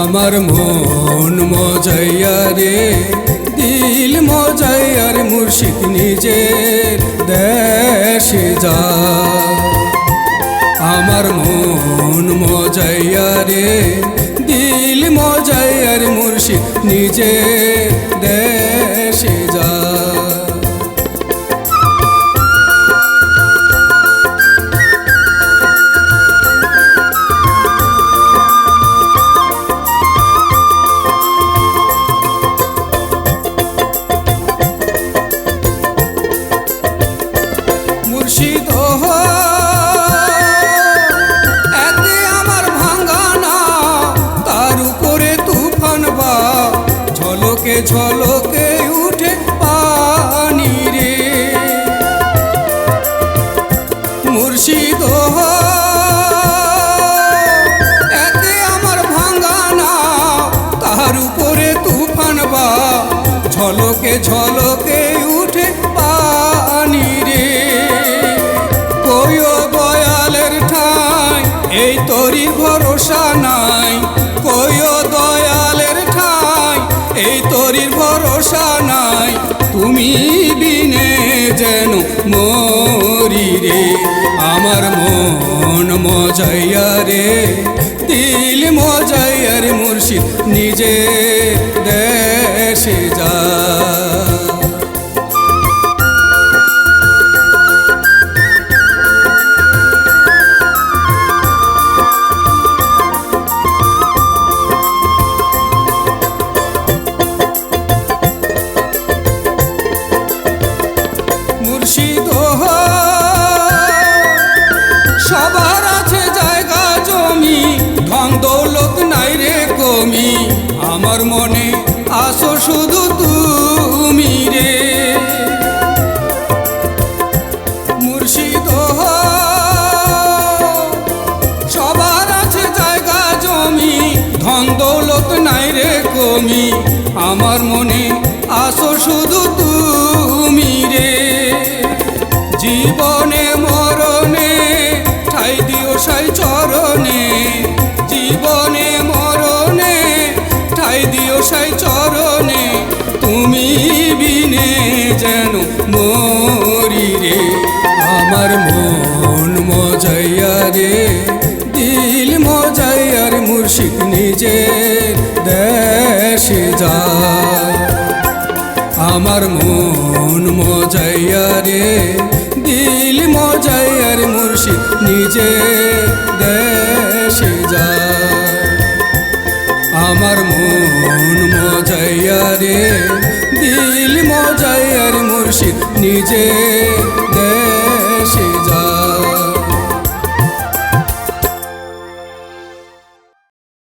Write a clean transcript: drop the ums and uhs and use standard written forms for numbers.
আমার মন মজাইয়া রে দিল মজাইয়া রে মুর্শিদ নিজের দেশে যা। আমার মন মজাইয়া রে দিল মজাইয়া রে মুর্শিদ নিজের দেশে যা। মুর্শিদ এতে আমার ভাঙানা তার উপরে তুফান বা ঝলকে ঝলকে উঠে পানি রে। মুর্শিদ এতে আমার ভাঙানা তার উপরে তুফান বা ঝলকে ঝলকে উঠে পানি রে। এই তোরি ভরসা নাই কইও দয়ালের ঠাই, এই তোরির ভরসা নাই তুমি বিনে যেন মরি রে। আমার মন মজাইয়া রে দিল মজাইয়া রে মুর্শিদ নিজে দেশে যা। মুর্শিদ সবার আছে জায়গা জমি ধন দৌলত নাই রে কমি, আমার মনে আসো শুধু তুমি রে। মুর্শিদ সবার আছে জায়গা জমি ধন দৌলত নাই রে কমি, আমার মনে আসো শুধু তুমি রে। জীবনে মরণে ঠাই দিও সাই চরণে, জীবনে মরণে ঠাই দিও সাই চরণে তুমি বিনে যেন মরি রে। আমার মন মজাইয়া রে দিল মজাইয়া রে মুর্শিদ নিজের দেশে যা। আমার মন মজাইয়া রে দিল মজাইয়া রে মুর্শিদ নিজে দেশে যা। আমার মন মজাইয়া রে দিল মজাইয়া রে মুর্শিদ নিজে দেশে